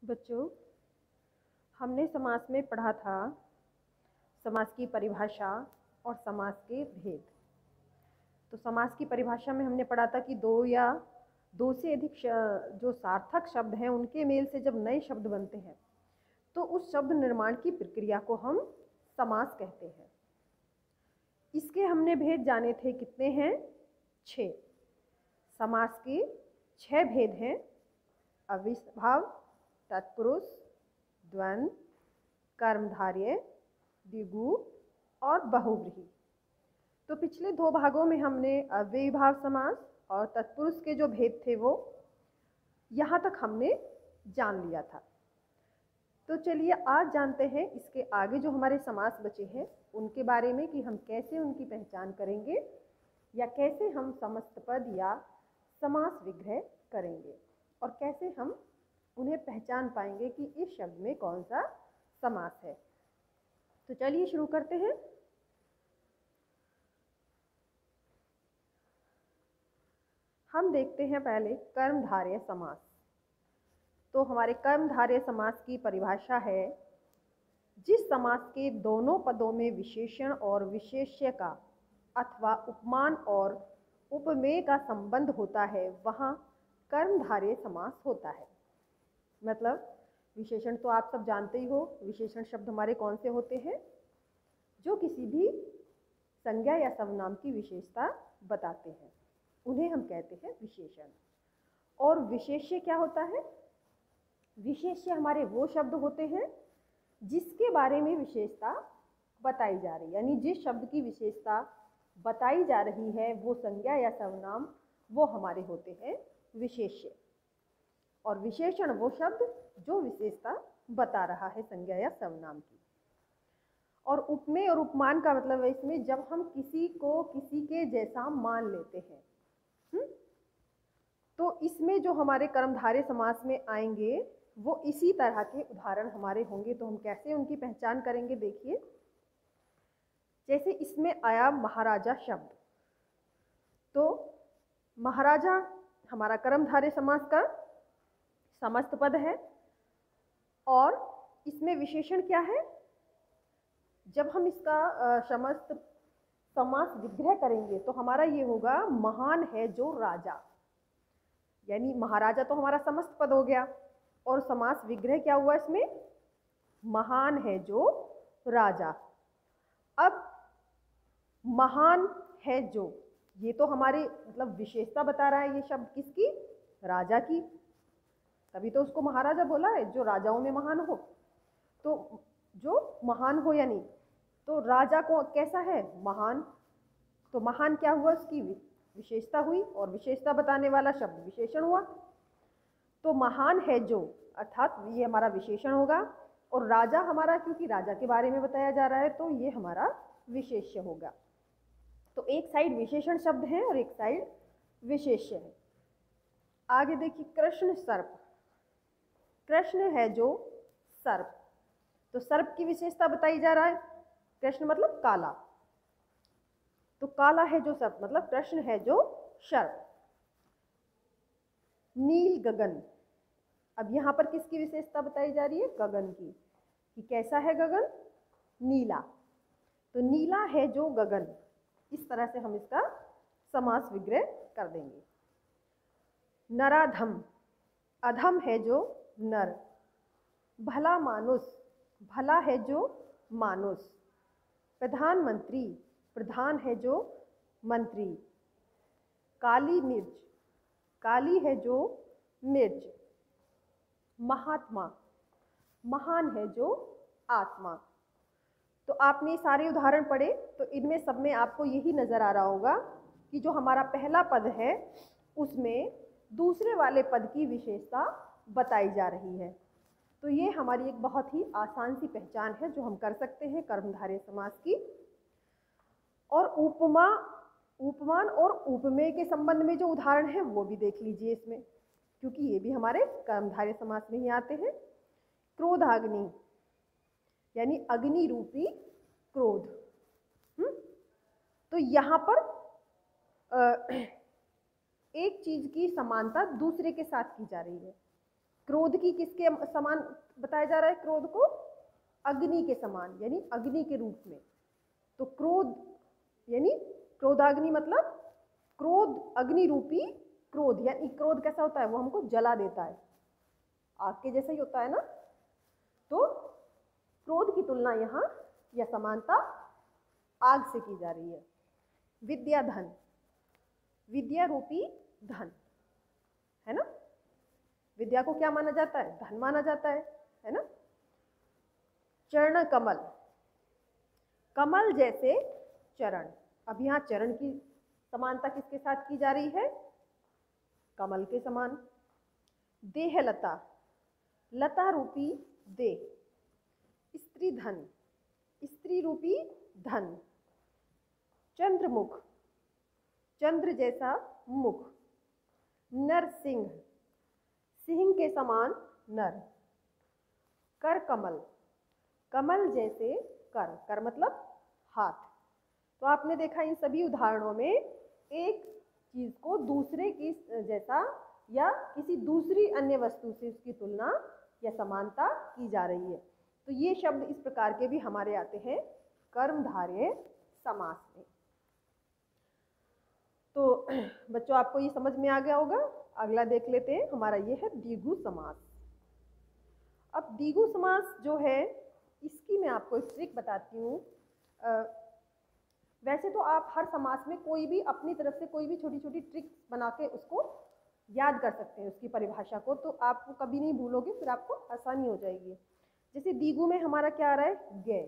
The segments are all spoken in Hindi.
बच्चों, हमने समास में पढ़ा था समास की परिभाषा और समास के भेद। तो समास की परिभाषा में हमने पढ़ा था कि दो या दो से अधिक जो सार्थक शब्द हैं उनके मेल से जब नए शब्द बनते हैं तो उस शब्द निर्माण की प्रक्रिया को हम समास कहते हैं। इसके हमने भेद जाने थे, कितने हैं? 6। समास के 6 भेद हैं: अविभाव, तत्पुरुष, द्वंद्व, कर्मधारय, द्विगु और बहुव्रीहि। तो पिछले 2 भागों में हमने अव्ययीभाव समास और तत्पुरुष के जो भेद थे वो यहाँ तक हमने जान लिया था। तो चलिए आज जानते हैं इसके आगे जो हमारे समास बचे हैं उनके बारे में, कि हम कैसे उनकी पहचान करेंगे या कैसे हम समस्त पद या समास विग्रह करेंगे और कैसे हम उन्हें पहचान पाएंगे कि इस शब्द में कौन सा समास है। तो चलिए शुरू करते हैं। हम देखते हैं पहले कर्मधारय समास। तो हमारे कर्मधारय समास की परिभाषा है: जिस समास के दोनों पदों में विशेषण और विशेष्य का अथवा उपमान और उपमेय का संबंध होता है वहाँ कर्मधारय समास होता है। मतलब विशेषण तो आप सब जानते ही हो। विशेषण शब्द हमारे कौन से होते हैं? जो किसी भी संज्ञा या सर्वनाम की विशेषता बताते हैं, उन्हें हम कहते हैं विशेषण। और विशेष्य क्या होता है? विशेष्य हमारे वो शब्द होते हैं जिसके बारे में विशेषता बताई जा रही है, यानी जिस शब्द की विशेषता बताई जा रही है वो संज्ञा या सर्वनाम, वो हमारे होते हैं विशेष्य। और विशेषण वो शब्द जो विशेषता बता रहा है संज्ञा या सर्वनाम की। और उपमेय और उपमान का मतलब है इसमें जब हम किसी को किसी के जैसा मान लेते हैं। तो इसमें जो हमारे कर्मधारय समास में आएंगे वो इसी तरह के उदाहरण हमारे होंगे। तो हम कैसे उनकी पहचान करेंगे? देखिए, जैसे इसमें आया महाराजा शब्द, तो महाराजा हमारा कर्मधारय समास का समस्त पद है। और इसमें विशेषण क्या है? जब हम इसका समस्त समास विग्रह करेंगे तो हमारा ये होगा महान है जो राजा, यानी महाराजा तो हमारा समस्त पद हो गया और समास विग्रह क्या हुआ इसमें? महान है जो राजा। अब महान है जो, ये तो हमारी मतलब विशेषता बता रहा है ये शब्द किसकी? राजा की। तभी तो उसको महाराजा बोला है, जो राजाओं में महान हो। तो जो महान हो यानी, तो राजा को कैसा है? महान। तो महान क्या हुआ? उसकी विशेषता हुई और विशेषता बताने वाला शब्द विशेषण हुआ। तो महान है जो अर्थात ये हमारा विशेषण होगा और राजा हमारा, क्योंकि राजा के बारे में बताया जा रहा है तो ये हमारा विशेष्य होगा। तो एक साइड विशेषण शब्द है और एक साइड विशेष्य है। आगे देखिए, कृष्ण सर्प। कृष्ण है जो सर्प, तो सर्प की विशेषता बताई जा रहा है। कृष्ण मतलब काला, तो काला है जो सर्प मतलब कृष्ण है जो सर्प। नील गगन। अब यहाँ पर किसकी विशेषता बताई जा रही है? गगन की, कि कैसा है गगन? नीला। तो नीला है जो गगन। इस तरह से हम इसका समास विग्रह कर देंगे। नराधम। अधम है जो नर। भला मानुष। भला है जो मानुष। प्रधानमंत्री। प्रधान है जो मंत्री। काली मिर्च। काली है जो मिर्च। महात्मा। महान है जो आत्मा। तो आपने सारे उदाहरण पढ़े तो इनमें सब में आपको यही नजर आ रहा होगा कि जो हमारा पहला पद है उसमें दूसरे वाले पद की विशेषता बताई जा रही है। तो ये हमारी एक बहुत ही आसान सी पहचान है जो हम कर सकते हैं कर्मधारय समास की। और उपमा, उपमान और उपमेय के संबंध में जो उदाहरण है वो भी देख लीजिए इसमें, क्योंकि ये भी हमारे कर्मधारय समास में ही आते हैं। क्रोधाग्नि, यानी अग्नि रूपी क्रोध। तो यहाँ पर एक चीज की समानता दूसरे के साथ की जा रही है। क्रोध की किसके समान बताया जा रहा है? क्रोध को अग्नि के समान, यानी अग्नि के रूप में। तो क्रोध यानी क्रोधाग्नि मतलब क्रोध अग्नि रूपी क्रोध, यानी क्रोध कैसा होता है? वो हमको जला देता है, आग के जैसा ही होता है ना। तो क्रोध की तुलना यहाँ या समानता आग से की जा रही है। विद्या धन, विद्या रूपी धन है ना। विद्या को क्या माना जाता है? धन माना जाता है ना। चरण कमल, कमल जैसे चरण। अब यहाँ चरण की समानता किसके साथ की जा रही है? कमल के समान। देहलता, लता रूपी देह। स्त्री धन, स्त्री रूपी धन। चंद्रमुख, चंद्र जैसा मुख। नरसिंह, सिंह के समान नर। कर कमल, कमल जैसे कर, कर मतलब हाथ। तो आपने देखा इन सभी उदाहरणों में एक चीज को दूसरे की जैसा या किसी दूसरी अन्य वस्तु से उसकी तुलना या समानता की जा रही है। तो ये शब्द इस प्रकार के भी हमारे आते हैं कर्मधारय समास में। तो बच्चों आपको ये समझ में आ गया होगा। अगला देख लेते हैं, हमारा ये है द्विगु समास। अब द्विगु समास जो है इसकी मैं आपको एक ट्रिक बताती हूँ। वैसे तो आप हर समास में कोई भी अपनी तरफ से कोई भी छोटी छोटी ट्रिक्स बना के उसको याद कर सकते हैं, उसकी परिभाषा को, तो आपको कभी नहीं भूलोगे, फिर आपको आसानी हो जाएगी। जैसे द्विगु में हमारा क्या आ रहा है? गे,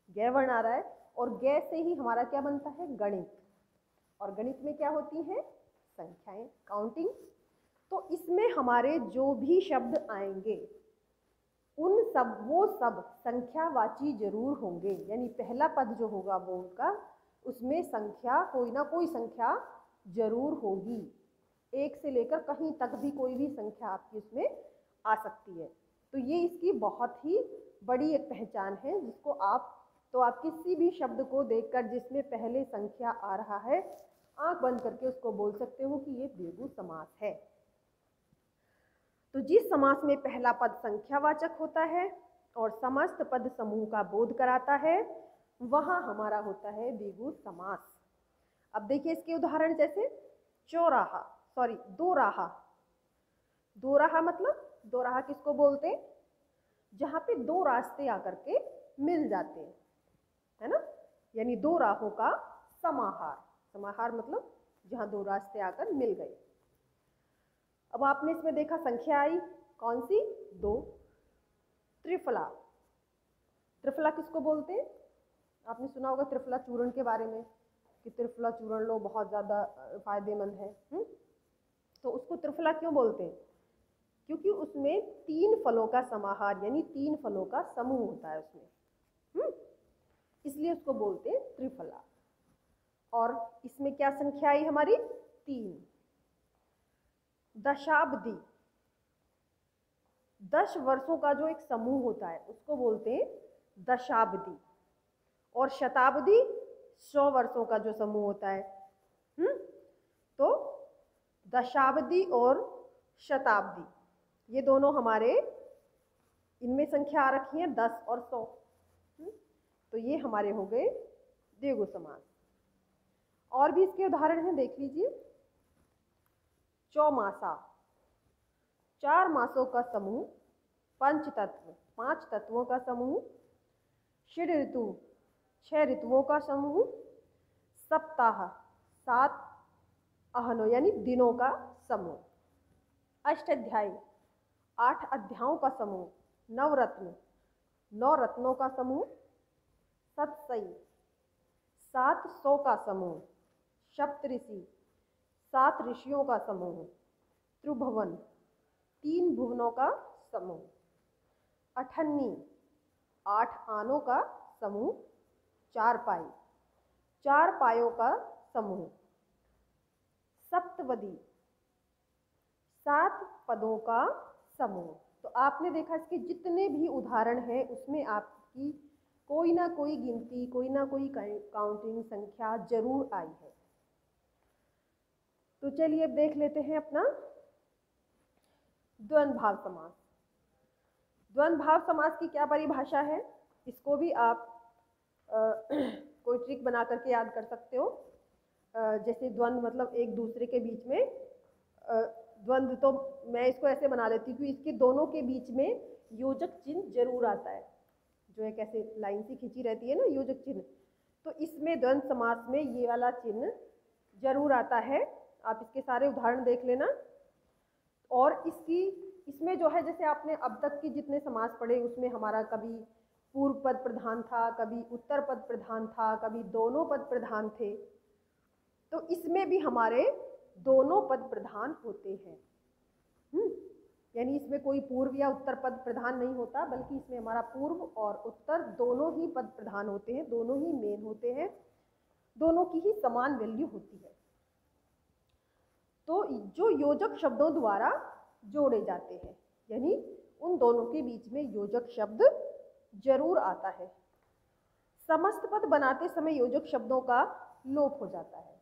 गे वर्ण आ रहा है, और गे से ही हमारा क्या बनता है? गणित। और गणित में क्या होती हैं? संख्याएं, काउंटिंग। तो इसमें हमारे जो भी शब्द आएंगे उन सब वो सब संख्यावाची जरूर होंगे, यानी पहला पद जो होगा वो उनका उसमें संख्या कोई ना कोई संख्या जरूर होगी। एक से लेकर कहीं तक भी कोई भी संख्या आपकी उसमें आ सकती है। तो ये इसकी बहुत ही बड़ी एक पहचान है, जिसको आप किसी भी शब्द को देखकर जिसमें पहले संख्या आ रहा है, आंख बंद करके उसको बोल सकते हो कि ये द्विगु समास है। तो जिस समास में पहला पद संख्यावाचक होता है और समस्त पद समूह का बोध कराता है, वहां हमारा होता है द्विगु समास। अब देखिए इसके उदाहरण, जैसे चौराहा, सॉरी दोराहा। दोराहा मतलब, दोराहा किसको बोलते हैं? जहां पे दो रास्ते आकर के मिल जाते हैं, है ना, यानी दो राहों का समाहार। समाहार मतलब जहां दो रास्ते आकर मिल गए। अब आपने इसमें देखा संख्या आई, कौन सी? दो। त्रिफला, त्रिफला किसको बोलते हैं? आपने सुना होगा त्रिफला चूर्ण के बारे में कि त्रिफला चूर्ण लो, बहुत ज़्यादा फायदेमंद है। तो उसको त्रिफला क्यों बोलते हैं? क्योंकि उसमें 3 फलों का समाहार यानी 3 फलों का समूह होता है उसमें, इसलिए उसको बोलते हैं त्रिफला। और इसमें क्या संख्या आई हमारी? 3। दशाब्दी, 10 वर्षों का जो एक समूह होता है उसको बोलते हैं दशाब्दी। और शताब्दी 100 वर्षों का जो समूह होता है। तो दशाब्दी और शताब्दी ये दोनों हमारे, इनमें संख्या आ रखी है 10 और 100। तो ये हमारे हो गए द्विगु समास। और भी इसके उदाहरण हैं, देख लीजिए। चौमासा, 4 मासों का समूह। पंचतत्व, 5 तत्वों का समूह। षड ऋतु, 6 ऋतुओं का समूह। सप्ताह, 7 अहनों यानी दिनों का समूह। अष्टाध्यायी, 8 अध्यायों का समूह। नवरत्न, 9 रत्नों का समूह। सतसई, 700 का समूह। सप्तऋषि, 7 ऋषियों का समूह। त्रिभुवन, 3 भुवनों का समूह। अठन्नी, 8 आनों का समूह। चारपाई, 4 पायों का समूह। सप्तपदी, 7 पदों का समूह। तो आपने देखा इसके जितने भी उदाहरण हैं उसमें आपकी कोई ना कोई गिनती, कोई ना कोई काउंटिंग संख्या जरूर आई है। तो चलिए अब देख लेते हैं अपना द्वंद्व भाव समास। द्वंद्व भाव समास की क्या परिभाषा है, इसको भी आप कोई ट्रिक बना करके याद कर सकते हो। जैसे द्वंद्व मतलब एक दूसरे के बीच में, द्वंद्व तो मैं इसको ऐसे बना लेती हूँ कि इसके दोनों के बीच में योजक चिन्ह जरूर आता है, जो एक ऐसे लाइन सी खींची रहती है ना योजक चिन्ह, तो इसमें द्वंद्व समास में ये वाला चिन्ह जरूर आता है। आप इसके सारे उदाहरण देख लेना। और इसमें जो है, जैसे आपने अब तक की जितने समास पढ़े उसमें हमारा कभी पूर्व पद प्रधान था, कभी उत्तर पद प्रधान था, कभी दोनों पद प्रधान थे, तो इसमें भी हमारे दोनों पद प्रधान होते हैं। यानी इसमें कोई पूर्व या उत्तर पद प्रधान नहीं होता, बल्कि इसमें हमारा पूर्व और उत्तर दोनों ही पद प्रधान होते हैं, दोनों ही मेन होते हैं, दोनों की ही समान वैल्यू होती है। तो जो योजक शब्दों द्वारा जोड़े जाते हैं, यानी उन दोनों के बीच में योजक शब्द जरूर आता है। समस्त पद बनाते समय योजक शब्दों का लोप हो जाता है।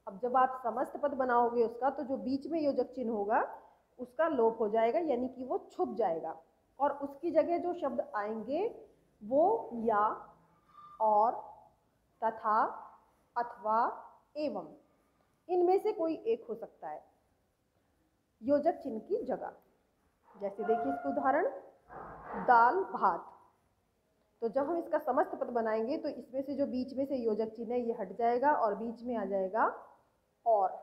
अब जब आप समस्त पद बनाओगे उसका, तो जो बीच में योजक चिन्ह होगा उसका लोप हो जाएगा, यानी कि वो छुप जाएगा, और उसकी जगह जो शब्द आएंगे वो या, और, तथा, अथवा, एवं, इनमें से कोई एक हो सकता है योजक चिन्ह की जगह। जैसे देखिए इसका उदाहरण, दाल भात। तो जब हम इसका समस्त पद बनाएंगे तो इसमें से जो बीच में से योजक चिन्ह है ये हट जाएगा और बीच में आ जाएगा और,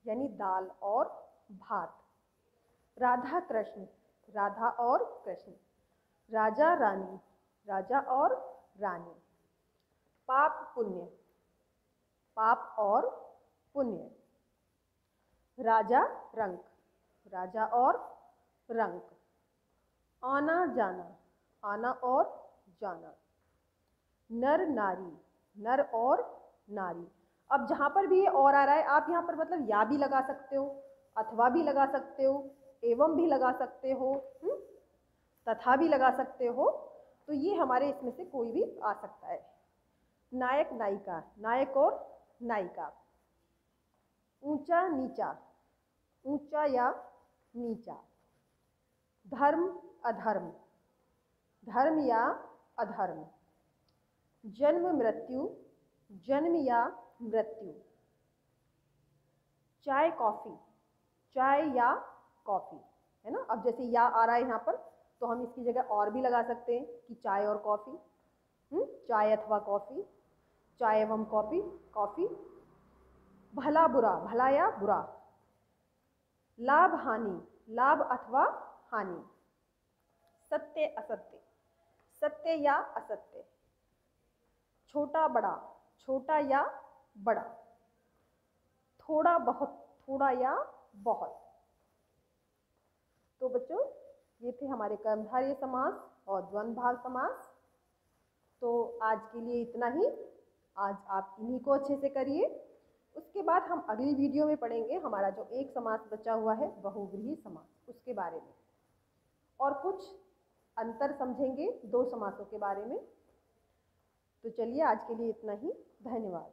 यानी दाल और भात। राधा कृष्ण, राधा और कृष्ण। राजा रानी, राजा और रानी। पाप पुण्य, पाप और पुण्य। राजा रंक, राजा और रंक। आना जाना, आना और जाना। नर नारी, नर और नारी। अब जहाँ पर भी ये और आ रहा है, आप यहाँ पर मतलब या भी लगा सकते हो, अथवा भी लगा सकते हो, एवं भी लगा सकते हो, तथा भी लगा सकते हो। तो ये हमारे इसमें से कोई भी आ सकता है। नायक नायिका, नायक और नायिका। ऊंचा नीचा, ऊंचा या नीचा। धर्म अधर्म, धर्म या अधर्म। जन्म मृत्यु, जन्म या मृत्यु। चाय कॉफी, चाय या कॉफी, है ना। अब जैसे या आ रहा है यहाँ पर, तो हम इसकी जगह और भी लगा सकते हैं कि चाय और कॉफी, चाय अथवा कॉफी, चाय एवं कॉफी, कॉफी। भला बुरा, भला या बुरा। लाभ हानि, लाभ अथवा हानि। सत्य असत्य, सत्य या असत्य। छोटा बड़ा, छोटा या बड़ा। थोड़ा बहुत, थोड़ा या बहुत। तो बच्चों ये थे हमारे कर्मधारय समास और द्वंद्व भाव समास। तो आज के लिए इतना ही। आज आप इन्हीं को अच्छे से करिए। उसके बाद हम अगली वीडियो में पढ़ेंगे हमारा जो एक समास बचा हुआ है बहुव्रीहि समास, उसके बारे में, और कुछ अंतर समझेंगे दो समासों के बारे में। तो चलिए आज के लिए इतना ही। धन्यवाद।